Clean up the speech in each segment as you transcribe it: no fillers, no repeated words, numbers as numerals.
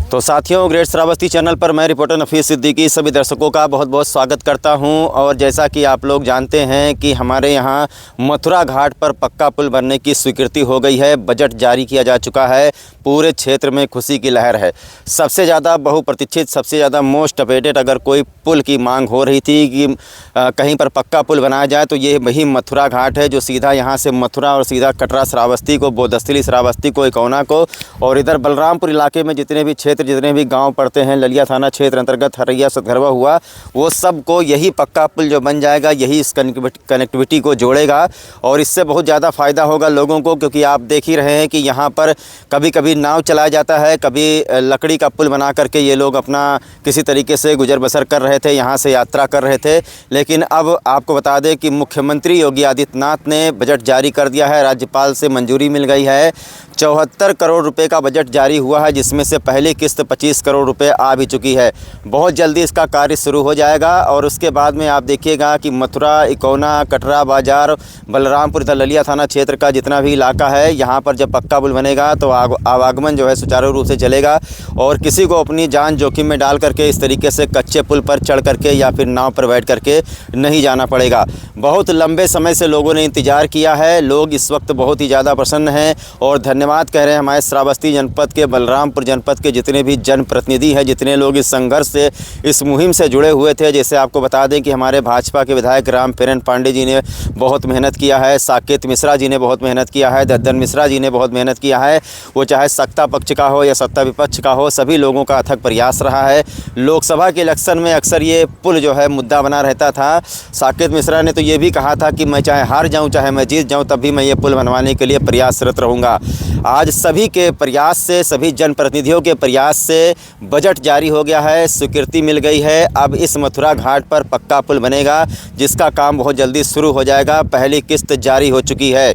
तो साथियों, great Shravasti channel पर मैं रिपोर्टर नफीस सिद्दीकी सभी दर्शकों का बहुत बहुत स्वागत करता हूं। और जैसा कि आप लोग जानते हैं कि हमारे यहां मथुरा घाट पर पक्का पुल बनने की स्वीकृति हो गई है। बजट जारी किया जा चुका है। पूरे क्षेत्र में खुशी की लहर है। सबसे ज़्यादा बहुप्रतीक्षित, सबसे ज़्यादा मोस्ट अवेटेड अगर कोई पुल की मांग हो रही थी कि कहीं पर पक्का पुल बनाया जाए तो ये वही मथुरा घाट है, जो सीधा यहाँ से मथुरा और सीधा कटरा श्रावस्ती को, बोदस्तली श्रावस्ती को, इकौना को और इधर बलरामपुर इलाके में जितने भी क्षेत्र, जितने भी गांव पड़ते हैं, ललिया थाना क्षेत्र अंतर्गत हरैया सतघरवा हुआ, वो सब को यही पक्का पुल जो बन जाएगा, यही इस कनेक्टिविटी को जोड़ेगा। और इससे बहुत ज़्यादा फ़ायदा होगा लोगों को, क्योंकि आप देख ही रहे हैं कि यहाँ पर कभी कभी नाव चलाया जाता है, कभी लकड़ी का पुल बना करके ये लोग अपना किसी तरीके से गुजर बसर कर रहे थे, यहाँ से यात्रा कर रहे थे। लेकिन अब आपको बता दें कि मुख्यमंत्री योगी आदित्यनाथ ने बजट जारी कर दिया है। राज्यपाल से मंजूरी मिल गई है। 74 करोड़ रुपए का बजट जारी हुआ है, जिसमें से पहली किस्त 25 करोड़ रुपए आ भी चुकी है। बहुत जल्दी इसका कार्य शुरू हो जाएगा और उसके बाद में आप देखिएगा कि मथुरा, इकौना, कटरा बाजार, बलरामपुर तथा ललिया थाना क्षेत्र का जितना भी इलाका है, यहाँ पर जब पक्का पुल बनेगा तो आवागमन जो है सुचारू रूप से चलेगा और किसी को अपनी जान जोखिम में डाल करके इस तरीके से कच्चे पुल पर चढ़ करके या फिर नाव पर बैठ करके नहीं जाना पड़ेगा। बहुत लंबे समय से लोगों ने इंतज़ार किया है। लोग इस वक्त बहुत ही ज़्यादा प्रसन्न हैं और धन्यवाद कह रहे हैं हमारे श्रावस्ती जनपद के, बलरामपुर जनपद के जितने भी जनप्रतिनिधि हैं, जितने लोग इस संघर्ष से, इस मुहिम से जुड़े हुए थे। जैसे आपको बता दें कि हमारे भाजपा के विधायक रामप्रेरण पांडे जी ने बहुत मेहनत किया है, साकेत मिश्रा जी ने बहुत मेहनत किया है, दद्दन मिश्रा जी ने बहुत मेहनत किया है। वो चाहे सत्ता पक्ष का हो या सत्ता विपक्ष का हो, सभी लोगों का अथक प्रयास रहा है। लोकसभा के इलेक्शन में अक्सर ये पुल जो है मुद्दा बना रहता था। साकेत मिश्रा ने तो ये भी कहा था कि मैं चाहे हार जाऊं, चाहे मैं जीत जाऊं, तब भी मैं ये पुल बनवाने के लिए प्रयासरत रहूँगा। आज सभी के प्रयास से, सभी जनप्रतिनिधियों के प्रयास से बजट जारी हो गया है, स्वीकृति मिल गई है। अब इस मथुरा घाट पर पक्का पुल बनेगा, जिसका काम बहुत जल्दी शुरू हो जाएगा। पहली किस्त जारी हो चुकी है।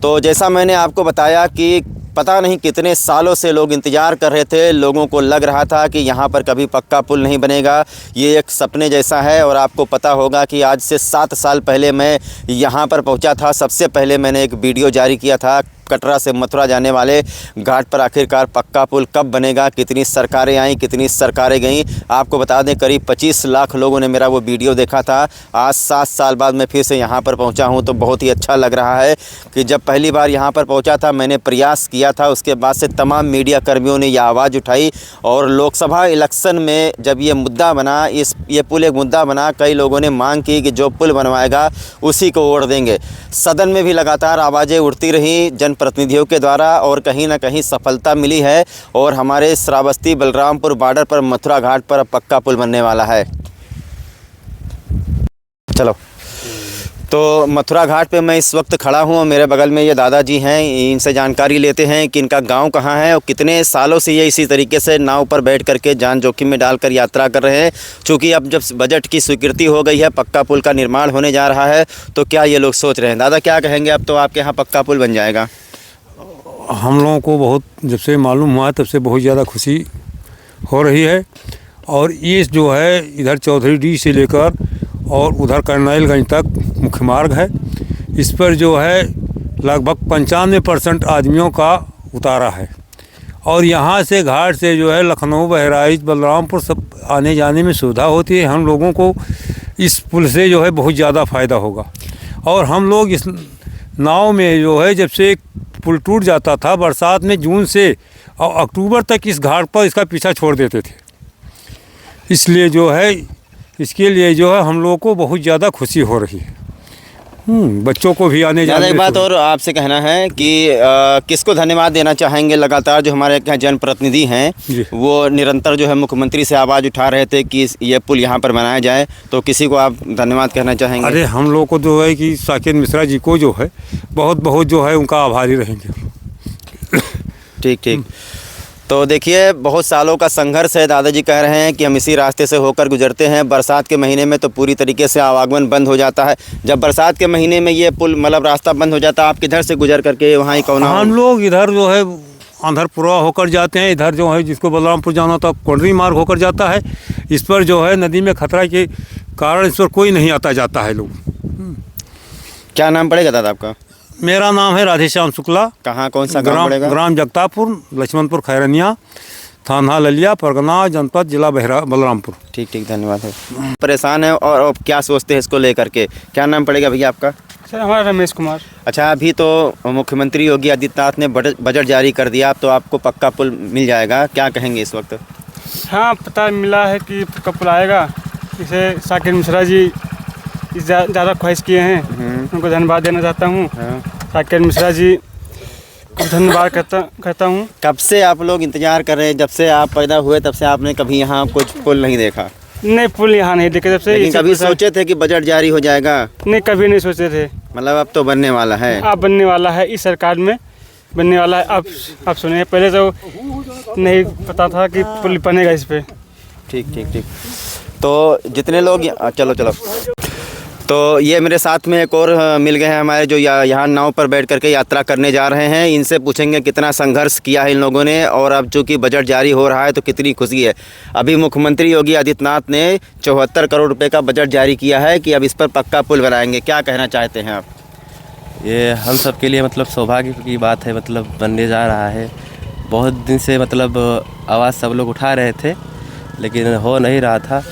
तो जैसा मैंने आपको बताया कि पता नहीं कितने सालों से लोग इंतज़ार कर रहे थे। लोगों को लग रहा था कि यहाँ पर कभी पक्का पुल नहीं बनेगा, ये एक सपने जैसा है। और आपको पता होगा कि आज से 7 साल पहले मैं यहाँ पर पहुँचा था। सबसे पहले मैंने एक वीडियो जारी किया था, कटरा से मथुरा जाने वाले घाट पर आखिरकार पक्का पुल कब बनेगा, कितनी सरकारें आईं, कितनी सरकारें गईं। आपको बता दें करीब 25 लाख लोगों ने मेरा वो वीडियो देखा था। आज 7 साल बाद मैं फिर से यहाँ पर पहुँचा हूँ, तो बहुत ही अच्छा लग रहा है कि जब पहली बार यहाँ पर पहुँचा था, मैंने प्रयास किया था, उसके बाद से तमाम मीडिया कर्मियों ने यह आवाज़ उठाई। और लोकसभा इलेक्शन में जब ये मुद्दा बना, ये पुल एक मुद्दा बना, कई लोगों ने मांग की कि जो पुल बनवाएगा उसी को वोट देंगे। सदन में भी लगातार आवाज़ें उठती रहीं जनप्रतिनिधियों के द्वारा और कहीं ना कहीं सफलता मिली है। और हमारे श्रावस्ती बलरामपुर बॉर्डर पर मथुरा घाट पर पक्का पुल बनने वाला है। चलो, तो मथुरा घाट पे मैं इस वक्त खड़ा हूँ और मेरे बगल में ये दादाजी हैं। इनसे जानकारी लेते हैं कि इनका गांव कहाँ है और कितने सालों से ये इसी तरीके से नाव पर बैठ करके जान जोखिम में डालकर यात्रा कर रहे हैं। चूँकि अब जब बजट की स्वीकृति हो गई है, पक्का पुल का निर्माण होने जा रहा है, तो क्या ये लोग सोच रहे हैं? दादा क्या कहेंगे? अब तो आपके यहाँ पक्का पुल बन जाएगा। हम लोगों को बहुत, जब से मालूम हुआ तब से बहुत ज़्यादा खुशी हो रही है। और ये जो है इधर चौधरी डी से लेकर और उधर करनैलगंज तक मुख्य मार्ग है। इस पर जो है लगभग 95% आदमियों का उतारा है। और यहाँ से घाट से जो है लखनऊ, बहराइच, बलरामपुर सब आने जाने में सुविधा होती है। हम लोगों को इस पुल से जो है बहुत ज़्यादा फ़ायदा होगा। और हम लोग इस नाव में जो है, जब से पुल टूट जाता था बरसात में, जून से और अक्टूबर तक इस घाट पर इसका पीछा छोड़ देते थे। इसलिए जो है, इसके लिए जो है हम लोगों को बहुत ज़्यादा खुशी हो रही है। बच्चों को भी आने जाने। एक बात और आपसे कहना है कि किसको धन्यवाद देना चाहेंगे? लगातार जो हमारे यहाँ जनप्रतिनिधि हैं वो निरंतर जो है मुख्यमंत्री से आवाज़ उठा रहे थे कि ये पुल यहाँ पर बनाया जाए, तो किसी को आप धन्यवाद कहना चाहेंगे? अरे हम लोग को जो है कि साकेत मिश्रा जी को जो है बहुत बहुत जो है उनका आभारी रहेंगे। ठीक ठीक। तो देखिए, बहुत सालों का संघर्ष है। दादाजी कह रहे हैं कि हम इसी रास्ते से होकर गुजरते हैं। बरसात के महीने में तो पूरी तरीके से आवागमन बंद हो जाता है। जब बरसात के महीने में ये पुल मतलब रास्ता बंद हो जाता है, आप किधर से गुजर करके वहाँ ही कौन? हम लोग इधर जो है आंध्रपुरा होकर जाते हैं। इधर जो है जिसको बलरामपुर जाना था कोंडरी मार्ग होकर जाता है। इस पर जो है नदी में खतरा के कारण इस पर कोई नहीं आता जाता है लोग। क्या नाम पड़ेगा दादा आपका? मेरा नाम है राधेश्याम शुक्ला। कहाँ, कौन सा गाँव पड़ेगा? ग्राम जगतापुर, लक्ष्मणपुर, खैरनिया, थाना ललिया, परगना जनपद, जिला बलरामपुर। ठीक ठीक, धन्यवाद है। परेशान है और अब क्या सोचते हैं इसको लेकर के? क्या नाम पड़ेगा भैया आपका? सर हमारा रमेश कुमार। अच्छा, अभी तो मुख्यमंत्री योगी आदित्यनाथ ने बजट जारी कर दिया, अब तो आपको पक्का पुल मिल जाएगा, क्या कहेंगे इस वक्त? हाँ, पता मिला है कि पक्का पुल आएगा। इसे साकिर मिश्रा जी ज़्यादा ख्वाहिश किए हैं, उनको धन्यवाद देना चाहता हूँ। साकिर मिश्रा जी को धन्यवाद करता हूँ। कब से आप लोग इंतजार कर रहे हैं? जब से आप पैदा हुए तब से आपने कभी यहाँ कुछ पुल नहीं देखा? नहीं, पुल यहाँ नहीं देखे जब से। लेकिन कभी सोचे थे कि बजट जारी हो जाएगा? नहीं, कभी नहीं सोचे थे। मतलब अब तो बनने वाला है? अब बनने वाला है, इस सरकार में बनने वाला है। अब सुने, पहले तो नहीं पता था कि पुल बनेगा इस पे। ठीक ठीक ठीक। तो जितने लोग चलो तो ये मेरे साथ में एक और मिल गए हैं हमारे, जो यहाँ नाव पर बैठ करके यात्रा करने जा रहे हैं। इनसे पूछेंगे कितना संघर्ष किया है इन लोगों ने, और अब चूँकि बजट जारी हो रहा है तो कितनी खुशी है। अभी मुख्यमंत्री योगी आदित्यनाथ ने 74 करोड़ रुपए का बजट जारी किया है कि अब इस पर पक्का पुल बनाएंगे। क्या कहना चाहते हैं आप? ये हम सब के लिए मतलब सौभाग्य की बात है, मतलब बनने जा रहा है। बहुत दिन से मतलब आवाज़ सब लोग उठा रहे थे लेकिन हो नहीं रहा था।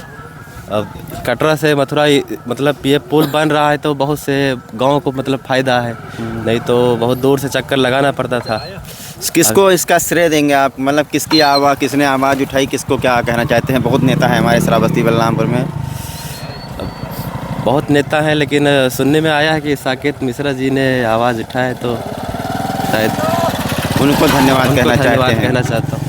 अब कटरा से मथुरा मतलब ये पुल बन रहा है तो बहुत से गांव को मतलब फ़ायदा है, नहीं तो बहुत दूर से चक्कर लगाना पड़ता था। किसको इसका श्रेय देंगे आप? मतलब किसने आवाज़ उठाई, किसको क्या कहना चाहते हैं? बहुत नेता है हमारे श्रावस्ती बलरामपुर में, बहुत नेता हैं, लेकिन सुनने में आया है कि साकेत मिश्रा जी ने आवाज़ उठाए तो शायद उनको धन्यवाद कहना चाहता हूँ।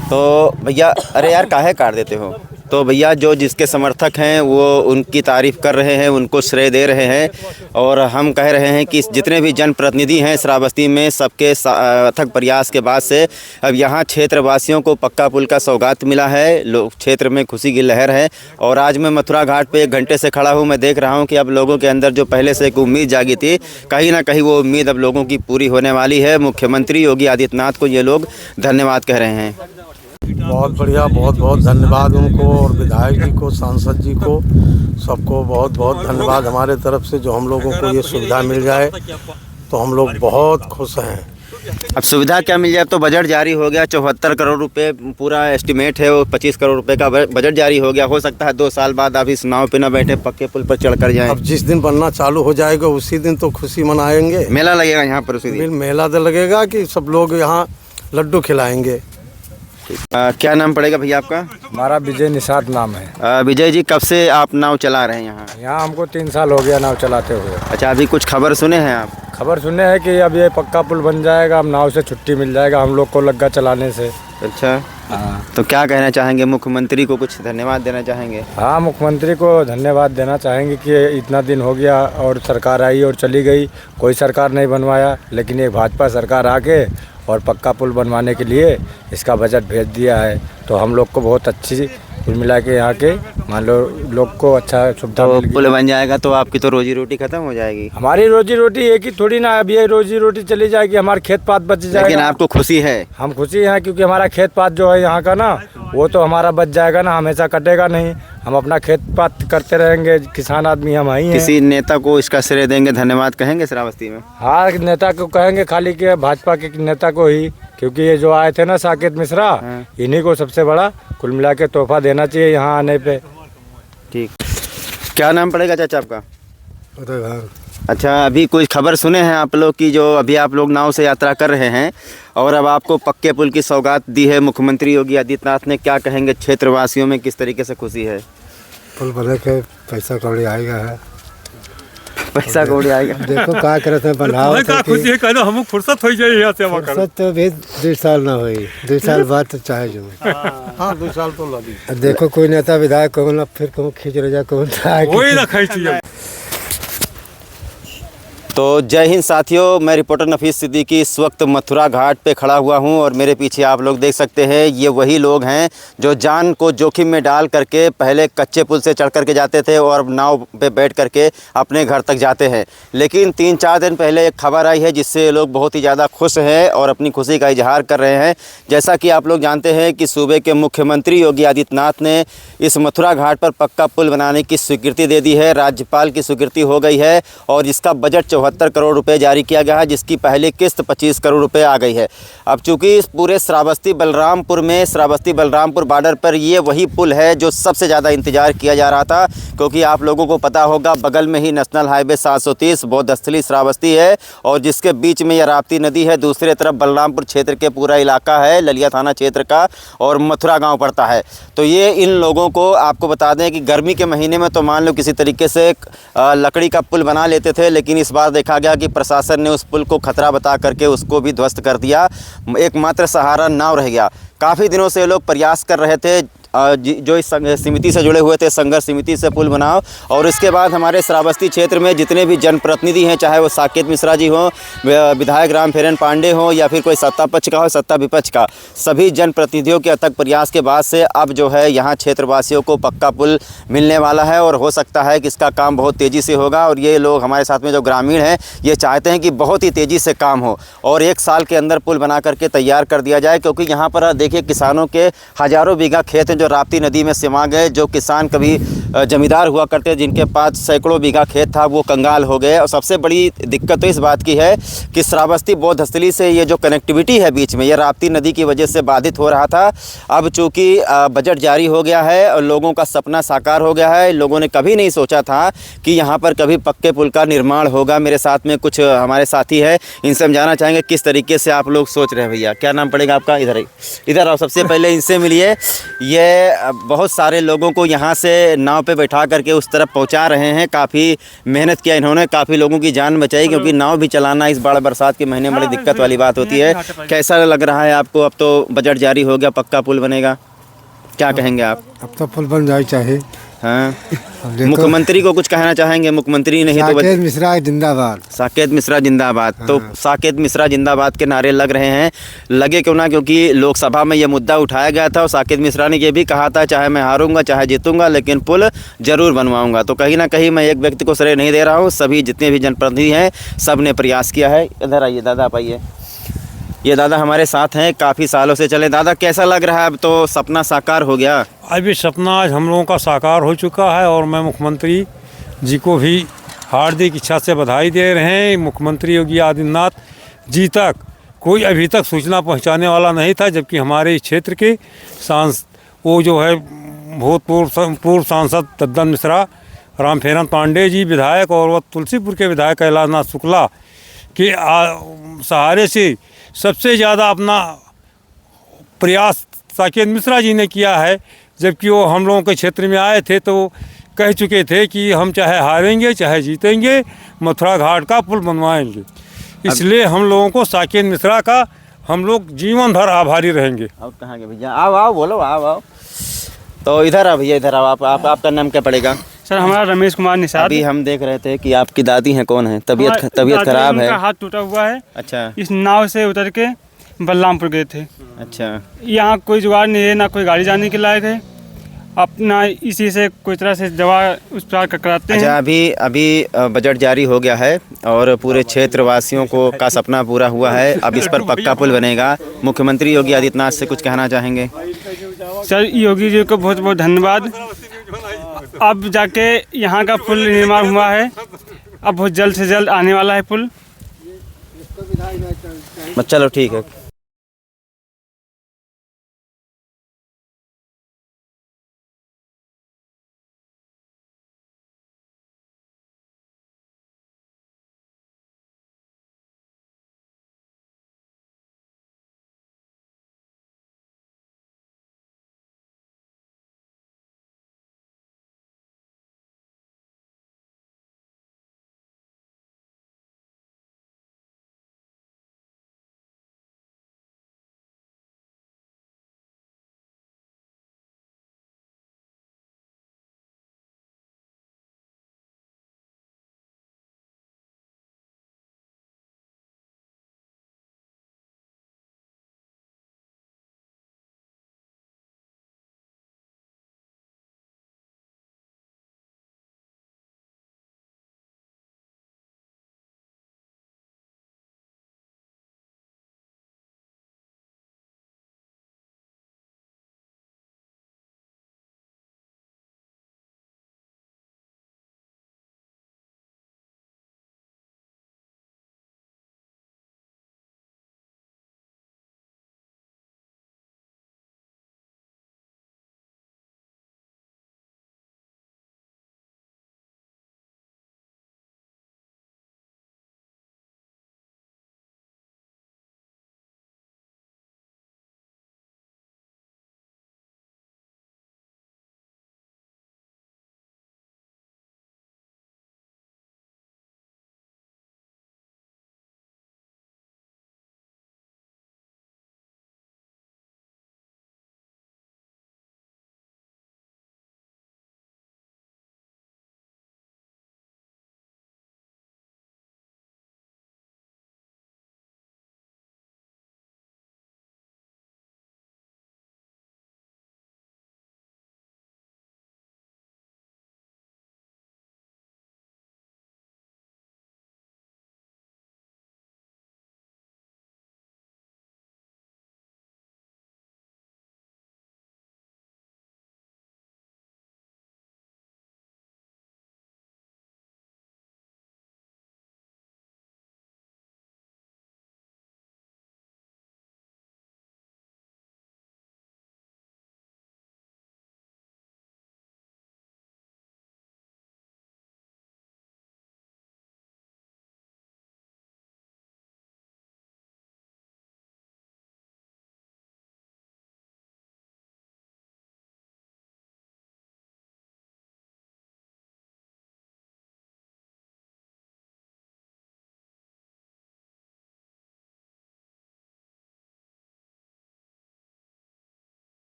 तो भैया, अरे यार काहे काट देते हो? तो भैया जो जिसके समर्थक हैं वो उनकी तारीफ़ कर रहे हैं, उनको श्रेय दे रहे हैं, और हम कह रहे हैं कि जितने भी जनप्रतिनिधि हैं श्रावस्ती में, सबके अथक प्रयास के बाद से अब यहाँ क्षेत्रवासियों को पक्का पुल का सौगात मिला है। लोग क्षेत्र में खुशी की लहर है। और आज मैं मथुरा घाट पे 1 घंटे से खड़ा हूँ, मैं देख रहा हूँ कि अब लोगों के अंदर जो पहले से एक उम्मीद जागी थी, कहीं ना कहीं वो उम्मीद अब लोगों की पूरी होने वाली है। मुख्यमंत्री योगी आदित्यनाथ को ये लोग धन्यवाद कह रहे हैं। बहुत बढ़िया, बहुत बहुत धन्यवाद उनको, और विधायक जी को, सांसद जी को, सबको बहुत बहुत धन्यवाद हमारे तरफ से। जो हम लोगों को ये सुविधा मिल जाए तो हम लोग बहुत खुश हैं। अब सुविधा क्या मिल जाए? तो बजट जारी हो गया, 74 करोड़ रुपए पूरा एस्टिमेट है, वो 25 करोड़ रुपए का बजट जारी हो गया। हो सकता है 2 साल बाद आप इस नाव पे ना बैठे, पक्के पुल पर चढ़ कर जाएं। अब जिस दिन बनना चालू हो जाएगा उसी दिन तो खुशी मनाएंगे। मेला लगेगा यहाँ पर उसी दिन? मेला तो लगेगा कि सब लोग यहाँ लड्डू खिलाएंगे। क्या नाम पड़ेगा भैया आपका? हमारा विजय निषाद नाम है। विजय जी, कब से आप नाव चला रहे हैं यहाँ? यहाँ हमको 3 साल हो गया नाव चलाते हुए। अच्छा, अभी कुछ खबर सुने हैं आप? खबर सुने हैं कि अब ये पक्का पुल बन जाएगा, अब नाव से छुट्टी मिल जाएगा हम लोग को लग्गा चलाने से। अच्छा, हाँ। तो क्या कहना चाहेंगे? मुख्यमंत्री को कुछ धन्यवाद देना चाहेंगे? हाँ, मुख्यमंत्री को धन्यवाद देना चाहेंगे कि इतना दिन हो गया और सरकार आई और चली गई, कोई सरकार नहीं बनवाया, लेकिन ये भाजपा सरकार आके और पक्का पुल बनवाने के लिए इसका बजट भेज दिया है। तो हम लोग को बहुत अच्छी कुल मिला के यहाँ के मान लो लोग को अच्छा सुविधा मिल गई। पुल बन जाएगा तो आपकी तो रोजी रोटी खत्म हो जाएगी। हमारी रोजी रोटी एक ही थोड़ी ना, अब ये रोजी रोटी चली जाएगी, हमारे खेत पात बच जाएगा। लेकिन आपको खुशी है? हम खुशी हैं क्योंकि हमारा खेत पात जो है यहाँ का ना, वो तो हमारा बच जाएगा ना, हमेशा कटेगा नहीं। हम अपना खेत पात करते रहेंगे, किसान आदमी हम ही हैं। किसी नेता को इसका श्रेय देंगे, धन्यवाद कहेंगे श्रावस्ती में? हाँ, नेता को कहेंगे, खाली के भाजपा के नेता को ही, क्योंकि ये जो आए थे ना साकेत मिश्रा, इन्हीं को सबसे बड़ा कुल मिला के तोहफा देना चाहिए यहाँ आने पे। ठीक। क्या नाम पड़ेगा चाचा आपका? उदयभान। अच्छा, अभी कोई खबर सुने हैं आप लोग की, जो अभी आप लोग नाव से यात्रा कर रहे हैं और अब आपको पक्के पुल की सौगात दी है मुख्यमंत्री योगी आदित्यनाथ ने, क्या कहेंगे? क्षेत्रवासियों में किस तरीके से खुशी है? पुल बने के पैसा कौड़ी आएगा है। पैसा कौड़ी आएगा? देखो क्या करते हैं, बनाओ खुशी है, कहना हम फुर्सत हो जाए यहाँ सेवा कर। फुर्सत तो भी 2 साल ना हुई, 2 साल बाद तो चाहे जो। हाँ, 2 साल तो लगी। देखो कोई नेता विधायक कहूँ फिर कहूँ खींच रहा कहूँ वही ना खाई। तो जय हिंद साथियों, मैं रिपोर्टर नफीस सिद्दीकी इस वक्त मथुरा घाट पे खड़ा हुआ हूं और मेरे पीछे आप लोग देख सकते हैं, ये वही लोग हैं जो जान को जोखिम में डाल करके पहले कच्चे पुल से चढ़ करके जाते थे और अब नाव पे बैठ करके अपने घर तक जाते हैं। लेकिन 3-4 दिन पहले एक खबर आई है जिससे ये लोग बहुत ही ज़्यादा खुश हैं और अपनी खुशी का इजहार कर रहे हैं। जैसा कि आप लोग जानते हैं कि सूबे के मुख्यमंत्री योगी आदित्यनाथ ने इस मथुरा घाट पर पक्का पुल बनाने की स्वीकृति दे दी है, राज्यपाल की स्वीकृति हो गई है और इसका बजट 74 करोड़ रुपए जारी किया गया है, जिसकी पहली किस्त 25 करोड़ रुपए आ गई है। अब चूँकि इस पूरे श्रावस्ती बलरामपुर बॉर्डर पर ये वही पुल है जो सबसे ज़्यादा इंतज़ार किया जा रहा था, क्योंकि आप लोगों को पता होगा बगल में ही नेशनल हाईवे 730 बौद्धस्थली श्रावस्ती है और जिसके बीच में यह राप्ती नदी है। दूसरे तरफ बलरामपुर क्षेत्र के पूरा इलाका है, ललिया थाना क्षेत्र का, और मथुरा गांव पड़ता है। तो ये इन लोगों को आपको बता दें कि गर्मी के महीने में तो मान लो किसी तरीके से लकड़ी का पुल बना लेते थे, लेकिन इस बार देखा गया कि प्रशासन ने उस पुल को खतरा बता करके उसको भी ध्वस्त कर दिया। एकमात्र सहारा नाव रह गया। काफ़ी दिनों से लोग प्रयास कर रहे थे, जो इस समिति से जुड़े हुए थे, संघर्ष समिति से पुल बनाओ। और इसके बाद हमारे श्रावस्ती क्षेत्र में जितने भी जनप्रतिनिधि हैं, चाहे वो साकेत मिश्रा जी हों, विधायक रामफेरन पांडे हों, या फिर कोई सत्ता पक्ष का हो, सत्ता विपक्ष का, सभी जनप्रतिनिधियों के अथक प्रयास के बाद से अब जो है यहाँ क्षेत्रवासियों को पक्का पुल मिलने वाला है और हो सकता है कि इसका काम बहुत तेज़ी से होगा। और ये लोग हमारे साथ में जो ग्रामीण हैं, ये चाहते हैं कि बहुत ही तेज़ी से काम हो और 1 साल के अंदर पुल बना करके तैयार कर दिया जाए, क्योंकि यहाँ पर देखिए किसानों के हज़ारों बीघा खेत हैं जो राप्ती नदी में सिमा गए। जो किसान कभी जमींदार हुआ करते, जिनके पास सैकड़ों बीघा खेत था, वो कंगाल हो गए। और सबसे बड़ी दिक्कत तो इस बात की है कि श्रावस्ती बौद्धस्थली से ये जो कनेक्टिविटी है बीच में, ये राप्ती नदी की वजह से बाधित हो रहा था। अब चूँकि बजट जारी हो गया है और लोगों का सपना साकार हो गया है, लोगों ने कभी नहीं सोचा था कि यहाँ पर कभी पक्के पुल का निर्माण होगा। मेरे साथ में कुछ हमारे साथी है, इनसे हम जानना चाहेंगे किस तरीके से आप लोग सोच रहे हैं। भैया क्या नाम पड़ेगा आपका? इधर आओ, सबसे पहले इनसे मिलिए। ये बहुत सारे लोगों को यहाँ से नाव पे बैठा करके उस तरफ पहुँचा रहे हैं। काफ़ी मेहनत किया इन्होंने, काफ़ी लोगों की जान बचाई, क्योंकि नाव भी चलाना इस बड़ा बरसात के महीने में बड़ी दिक्कत वाली बात होती है। कैसा लग रहा है आपको? अब तो बजट जारी हो गया, पक्का पुल बनेगा, क्या कहेंगे आप? अब तो पुल बन जाए चाहे। हाँ, मुख्यमंत्री को कुछ कहना चाहेंगे? मुख्यमंत्री नहीं तो साकेत मिश्रा जिंदाबाद। साकेत मिश्रा जिंदाबाद। हाँ। तो साकेत मिश्रा जिंदाबाद के नारे लग रहे हैं, लगे क्यों ना, क्योंकि लोकसभा में यह मुद्दा उठाया गया था और साकेत मिश्रा ने यह भी कहा था चाहे मैं हारूंगा चाहे जीतूंगा, लेकिन पुल जरूर बनवाऊंगा। तो कहीं ना कहीं मैं एक व्यक्ति को श्रेय नहीं दे रहा हूँ, सभी जितने भी जनप्रतिनिधि हैं सब ने प्रयास किया है। इधर आइए दादा, आप आइए। ये दादा हमारे साथ हैं, काफ़ी सालों से चले। दादा कैसा लग रहा है? अब तो सपना साकार हो गया। अभी सपना आज हम लोगों का साकार हो चुका है और मैं मुख्यमंत्री जी को भी हार्दिक इच्छा से बधाई दे रहे हैं। मुख्यमंत्री योगी आदित्यनाथ जी तक कोई अभी तक सूचना पहुंचाने वाला नहीं था, जबकि हमारे इस क्षेत्र के वो जो है पूर्व सांसद दद्दन मिश्रा, रामफेरन पांडे जी विधायक और वह तुलसीपुर के विधायक कैलाशनाथ शुक्ला के सहारे से सबसे ज़्यादा अपना प्रयास साकेत मिश्रा जी ने किया है। जबकि वो हम लोगों के क्षेत्र में आए थे तो कह चुके थे कि हम चाहे हारेंगे चाहे जीतेंगे, मथुरा घाट का पुल बनवाएंगे। इसलिए हम लोगों को साकेत मिश्रा का हम लोग जीवन भर आभारी रहेंगे। अब कहाँ गए भैया? आओ बोलो, आओ। तो इधर आओ भैया, इधर आओ। आपका नाम क्या पड़ेगा? सर हमारा रमेश कुमार निषाद। अभी हम देख रहे थे कि आपकी दादी हैं, कौन है? तबीयत खराब है, हाथ टूटा हुआ है। अच्छा। इस नाव से उतर के बलरामपुर गए थे। अच्छा। यहाँ कोई जुगाड़ नहीं है, ना कोई गाड़ी जाने के लायक है, अपना इसी से कोई तरह से दवा उपचार कराते हैं। अच्छा, अभी बजट जारी हो गया है और पूरे क्षेत्रवासियों को का सपना पूरा हुआ है। अब इस पर पक्का पुल बनेगा। मुख्यमंत्री योगी आदित्यनाथ से कुछ कहना चाहेंगे? सर योगी जी को बहुत बहुत धन्यवाद। अब जाके यहाँ का पुल निर्माण हुआ है, अब बहुत जल्द से जल्द आने वाला है पुल। चलो ठीक है।